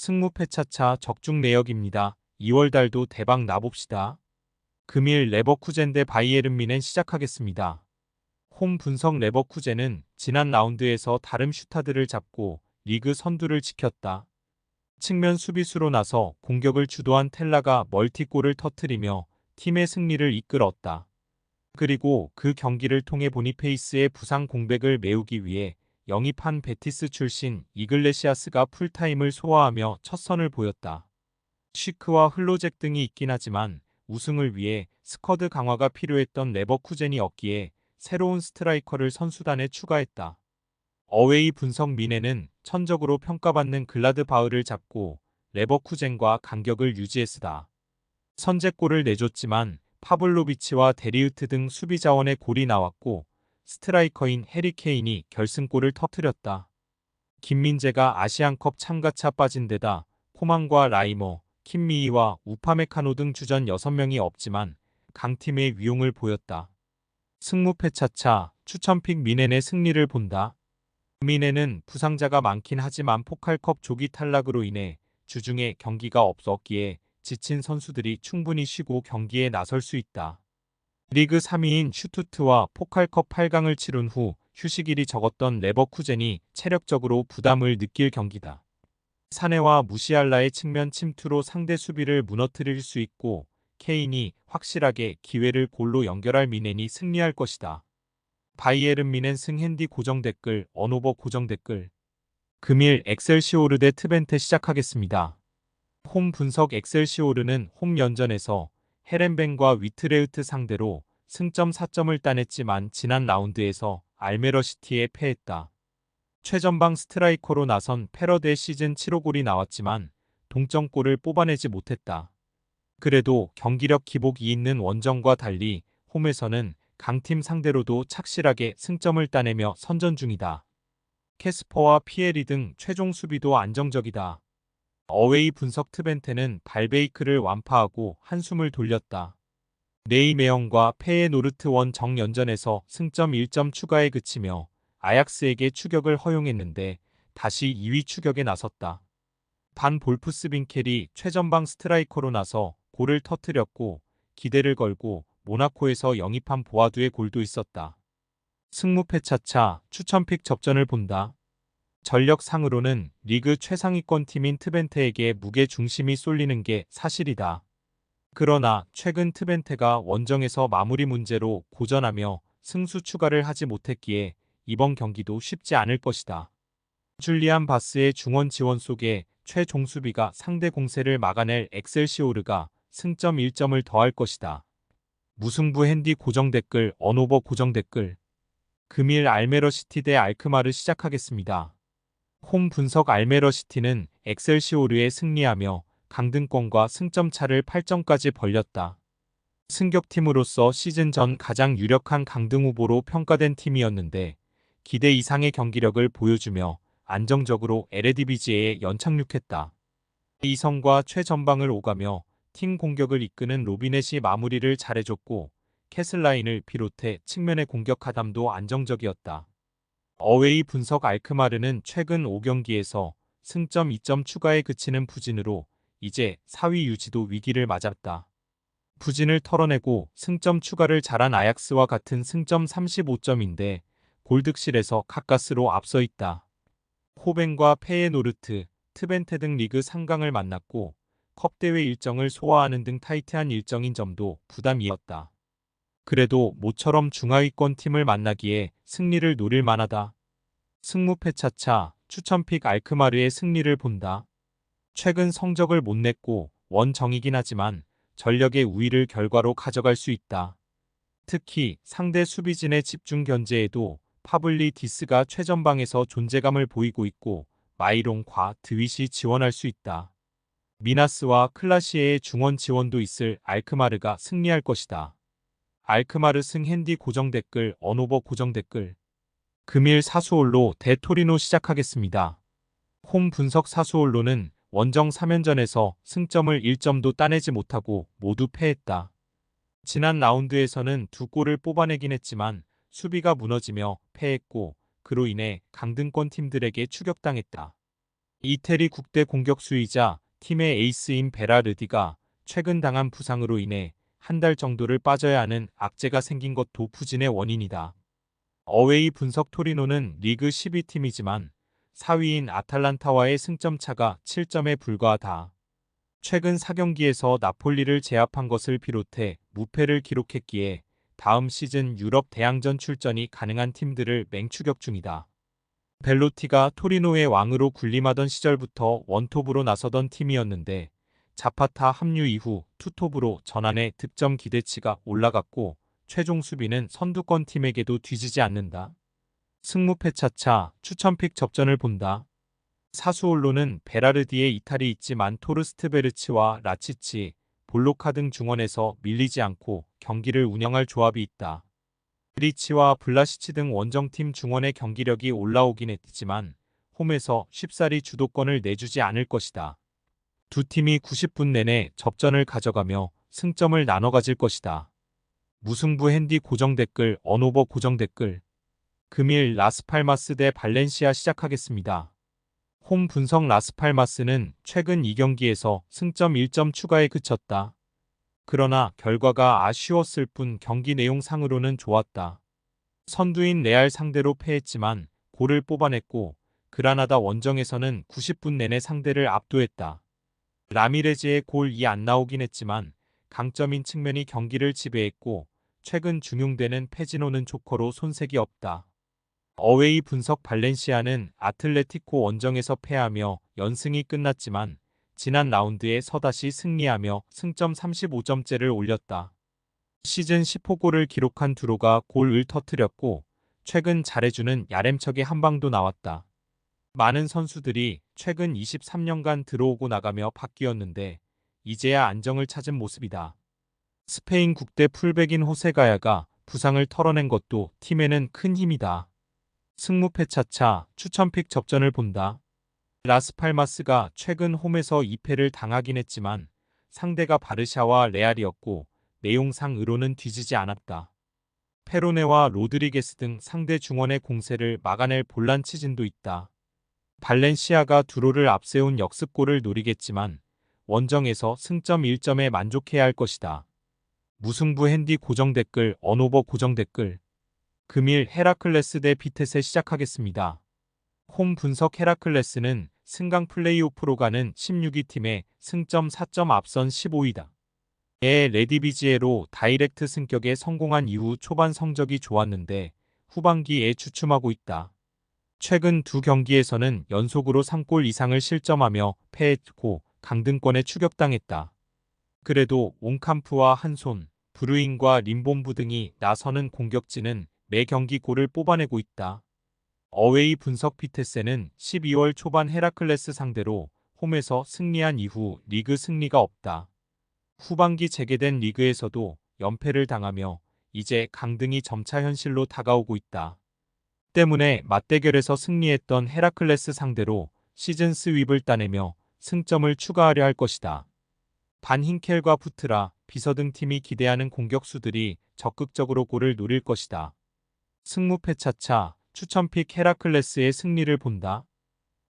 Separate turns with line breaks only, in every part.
승무패차차 적중 내역입니다. 2월달도 대박 나봅시다. 금일 레버쿠젠 대 바이에른 뮌헨 시작하겠습니다. 홈 분석 레버쿠젠은 지난 라운드에서 다른 슈타드를 잡고 리그 선두를 지켰다. 측면 수비수로 나서 공격을 주도한 텔라가 멀티골을 터뜨리며 팀의 승리를 이끌었다. 그리고 그 경기를 통해 보니페이스의 부상 공백을 메우기 위해 영입한 베티스 출신 이글레시아스가 풀타임을 소화하며 첫 선을 보였다. 쉬크와 흘로잭 등이 있긴 하지만 우승을 위해 스쿼드 강화가 필요했던 레버쿠젠이 없기에 새로운 스트라이커를 선수단에 추가했다. 어웨이 분석 뮌헨은 천적으로 평가받는 글라드바흐를 잡고 레버쿠젠과 간격을 유지했으다. 선제골을 내줬지만 파블로비치와 데리우트 등 수비 자원의 골이 나왔고 스트라이커인 해리 케인이 결승골을 터뜨렸다. 김민재가 아시안컵 참가차 빠진 데다 코만과 라이머, 킴미히와 우파메카노 등 주전 6명이 없지만 강팀의 위용을 보였다. 승무패차차 추천픽 뮌헨의 승리를 본다. 뮌헨은 부상자가 많긴 하지만 포칼컵 조기 탈락으로 인해 주중에 경기가 없었기에 지친 선수들이 충분히 쉬고 경기에 나설 수 있다. 리그 3위인 슈투트와 포칼컵 8강을 치른 후 휴식일이 적었던 레버쿠젠이 체력적으로 부담을 느낄 경기다. 사네와 무시알라의 측면 침투로 상대 수비를 무너뜨릴 수 있고 케인이 확실하게 기회를 골로 연결할 뮌헨이 승리할 것이다. 바이에른 뮌헨 승 핸디 고정 댓글 언오버 고정 댓글 금일 엑셀시오르 대 트벤테 시작하겠습니다. 홈 분석 엑셀시오르는 홈 연전에서 헤렌뱅과 위트레흐트 상대로 승점 4점을 따냈지만 지난 라운드에서 알메러시티에 패했다. 최전방 스트라이커로 나선 페러데 시즌 7호 골이 나왔지만 동점골을 뽑아내지 못했다. 그래도 경기력 기복이 있는 원정과 달리 홈에서는 강팀 상대로도 착실하게 승점을 따내며 선전 중이다. 캐스퍼와 피에리 등 최종 수비도 안정적이다. 어웨이 분석 트벤테는 발베이크를 완파하고 한숨을 돌렸다. 네이메영과 페에노르트 원 정연전에서 승점 1점 추가에 그치며 아약스에게 추격을 허용했는데 다시 2위 추격에 나섰다. 반 볼프스빈켈이 최전방 스트라이커로 나서 골을 터뜨렸고 기대를 걸고 모나코에서 영입한 보아두의 골도 있었다. 승무패차차 추천픽 접전을 본다. 전력상으로는 리그 최상위권 팀인 트벤테에게 무게 중심이 쏠리는 게 사실이다. 그러나 최근 트벤테가 원정에서 마무리 문제로 고전하며 승수 추가를 하지 못했기에 이번 경기도 쉽지 않을 것이다. 줄리안 바스의 중원 지원 속에 최종수비가 상대 공세를 막아낼 엑셀시오르가 승점 1점을 더할 것이다. 무승부 핸디 고정 댓글 언오버 고정 댓글 금일 알메러시티 대 알크마르 시작하겠습니다. 홈 분석 알메러시티는 엑셀시오르에 승리하며 강등권과 승점 차를 8점까지 벌렸다. 승격팀으로서 시즌 전 가장 유력한 강등 후보로 평가된 팀이었는데 기대 이상의 경기력을 보여주며 안정적으로 에레디비지에에 연착륙했다. 이성과 최전방을 오가며 팀 공격을 이끄는 로비넷이 마무리를 잘해줬고 캐슬라인을 비롯해 측면의 공격 하담도 안정적이었다. 어웨이 분석 알크마르는 최근 5경기에서 승점 2점 추가에 그치는 부진으로 이제 4위 유지도 위기를 맞았다. 부진을 털어내고 승점 추가를 잘한 아약스와 같은 승점 35점인데 골득실에서 가까스로 앞서 있다. 호벤과 페예노르트, 트벤테 등 리그 3강을 만났고 컵대회 일정을 소화하는 등 타이트한 일정인 점도 부담이었다. 그래도 모처럼 중하위권 팀을 만나기에 승리를 노릴 만하다. 승무패차차 추천픽 알크마르의 승리를 본다. 최근 성적을 못 냈고 원정이긴 하지만 전력의 우위를 결과로 가져갈 수 있다. 특히 상대 수비진의 집중 견제에도 파블리디스가 최전방에서 존재감을 보이고 있고 마이롱과 드윗이 지원할 수 있다. 미나스와 클라시에의 중원 지원도 있을 알크마르가 승리할 것이다. 알크마르 승 핸디 고정 댓글 언오버 고정 댓글 금일 사수올로 대 토리노 시작하겠습니다. 홈 분석 사수올로는 원정 3연전에서 승점을 1점도 따내지 못하고 모두 패했다. 지난 라운드에서는 2골을 뽑아내긴 했지만 수비가 무너지며 패했고 그로 인해 강등권 팀들에게 추격당했다. 이태리 국대 공격수이자 팀의 에이스인 베라르디가 최근 당한 부상으로 인해 한 달 정도를 빠져야 하는 악재가 생긴 것도 부진의 원인이다. 어웨이 분석 토리노는 리그 12팀이지만 4위인 아탈란타와의 승점 차가 7점에 불과하다. 최근 4경기에서 나폴리를 제압한 것을 비롯해 무패를 기록했기에 다음 시즌 유럽 대항전 출전이 가능한 팀들을 맹추격 중이다. 벨로티가 토리노의 왕으로 군림하던 시절부터 원톱으로 나서던 팀이었는데 자파타 합류 이후 투톱으로 전환해 득점 기대치가 올라갔고 최종 수비는 선두권 팀에게도 뒤지지 않는다. 승무패 차차 추천픽 접전을 본다. 사수올로는 베라르디의 이탈이 있지만 토르스트베르츠와 라치치, 볼로카 등 중원에서 밀리지 않고 경기를 운영할 조합이 있다. 리치와 블라시치 등 원정팀 중원의 경기력이 올라오긴 했지만 홈에서 쉽사리 주도권을 내주지 않을 것이다. 두 팀이 90분 내내 접전을 가져가며 승점을 나눠 가질 것이다. 무승부 핸디 고정 댓글 언오버 고정 댓글 금일 라스팔마스 대 발렌시아 시작하겠습니다. 홈 분석 라스팔마스는 최근 2경기에서 승점 1점 추가에 그쳤다. 그러나 결과가 아쉬웠을 뿐 경기 내용상으로는 좋았다. 선두인 레알 상대로 패했지만 골을 뽑아냈고 그라나다 원정에서는 90분 내내 상대를 압도했다. 라미레즈의 골이 안 나오긴 했지만 강점인 측면이 경기를 지배했고 최근 중용되는 페지노는 조커로 손색이 없다. 어웨이 분석 발렌시아는 아틀레티코 원정에서 패하며 연승이 끝났지만 지난 라운드에 서다시 승리하며 승점 35점째를 올렸다. 시즌 10호 골을 기록한 두로가 골을 터뜨렸고 최근 잘해주는 야렘척의 한 방도 나왔다. 많은 선수들이 최근 23년간 들어오고 나가며 바뀌었는데 이제야 안정을 찾은 모습이다. 스페인 국대 풀백인 호세가야가 부상을 털어낸 것도 팀에는 큰 힘이다. 승무패 차차 추천픽 접전을 본다. 라스팔마스가 최근 홈에서 2패를 당하긴 했지만 상대가 바르샤와 레알이었고 내용상으로는 뒤지지 않았다. 페로네와 로드리게스 등 상대 중원의 공세를 막아낼 볼란치진도 있다. 발렌시아가 두로를 앞세운 역습골을 노리겠지만 원정에서 승점 1점에 만족해야 할 것이다. 무승부 핸디 고정 댓글 언오버 고정 댓글 금일 헤라클레스 대 비텟에 시작하겠습니다. 홈 분석 헤라클레스는 승강 플레이오프로 가는 16위 팀의 승점 4점 앞선 15위다. 레디비지에로 다이렉트 승격에 성공한 이후 초반 성적이 좋았는데 후반기에 주춤하고 있다. 최근 두 경기에서는 연속으로 3골 이상을 실점하며 패했고 강등권에 추격당했다. 그래도 옹캄프와 한손, 브루인과 림본부 등이 나서는 공격진은 매 경기 골을 뽑아내고 있다. 어웨이 분석 비테세는 12월 초반 헤라클레스 상대로 홈에서 승리한 이후 리그 승리가 없다. 후반기 재개된 리그에서도 연패를 당하며 이제 강등이 점차 현실로 다가오고 있다. 때문에 맞대결에서 승리했던 헤라클레스 상대로 시즌 스윕을 따내며 승점을 추가하려 할 것이다. 반 힌켈과 부트라, 비서 등 팀이 기대하는 공격수들이 적극적으로 골을 노릴 것이다. 승무패 차차 추천픽 헤라클레스의 승리를 본다.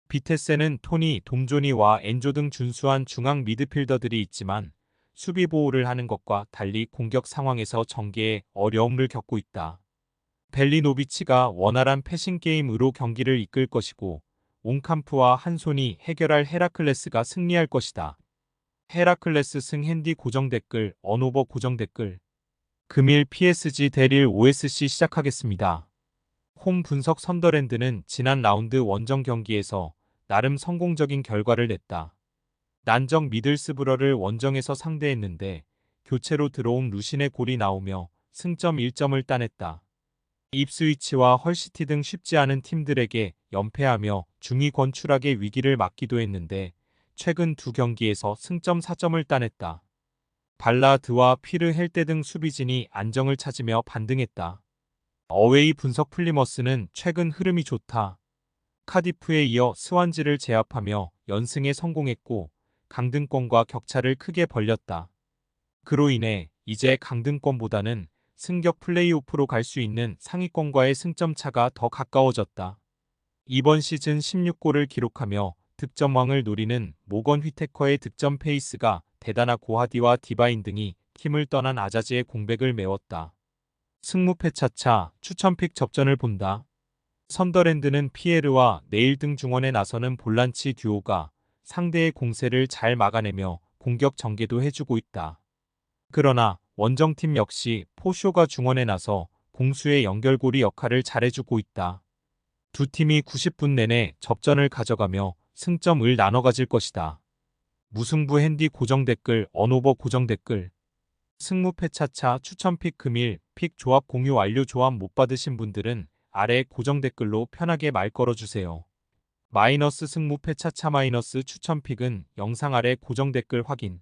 비테세는 토니, 돔조니와 엔조 등 준수한 중앙 미드필더들이 있지만 수비 보호를 하는 것과 달리 공격 상황에서 전개에 어려움을 겪고 있다. 벨리노비치가 원활한 패싱 게임으로 경기를 이끌 것이고 옹캄프와 한손이 해결할 헤라클레스가 승리할 것이다. 헤라클레스 승 핸디 고정 댓글 언오버 고정 댓글 금일 PSG 대릴 OSC 시작하겠습니다. 홈 분석 선더랜드는 지난 라운드 원정 경기에서 나름 성공적인 결과를 냈다. 난적 미들스브러를 원정에서 상대했는데 교체로 들어온 루신의 골이 나오며 승점 1점을 따냈다. 입스위치와 헐시티 등 쉽지 않은 팀들에게 연패하며 중위권 추락의 위기를 맞기도 했는데 최근 두 경기에서 승점 4점을 따냈다. 발라드와 피르 헬대 등 수비진이 안정을 찾으며 반등했다. 어웨이 분석 플리머스는 최근 흐름이 좋다. 카디프에 이어 스완지를 제압하며 연승에 성공했고 강등권과 격차를 크게 벌렸다. 그로 인해 이제 강등권보다는 승격 플레이오프로 갈 수 있는 상위권과의 승점 차가 더 가까워졌다. 이번 시즌 16골을 기록하며 득점왕을 노리는 모건 휘테커의 득점 페이스가 대단하고 하디와 디바인 등이 팀을 떠난 아자즈의 공백을 메웠다. 승무패 차차 추천픽 접전을 본다. 선더랜드는 피에르와 네일 등 중원에 나서는 볼란치 듀오가 상대의 공세를 잘 막아내며 공격 전개도 해주고 있다. 그러나 원정팀 역시 포쇼가 중원에 나서 공수의 연결고리 역할을 잘해주고 있다. 두 팀이 90분 내내 접전을 가져가며 승점을 나눠 가질 것이다. 무승부 핸디 고정 댓글 언오버 고정 댓글 승무패 차차 추천픽 금일 픽 조합 공유 완료. 조합 못 받으신 분들은 아래 고정 댓글로 편하게 말 걸어주세요. 마이너스 승무패 차차 마이너스 추천픽은 영상 아래 고정 댓글 확인.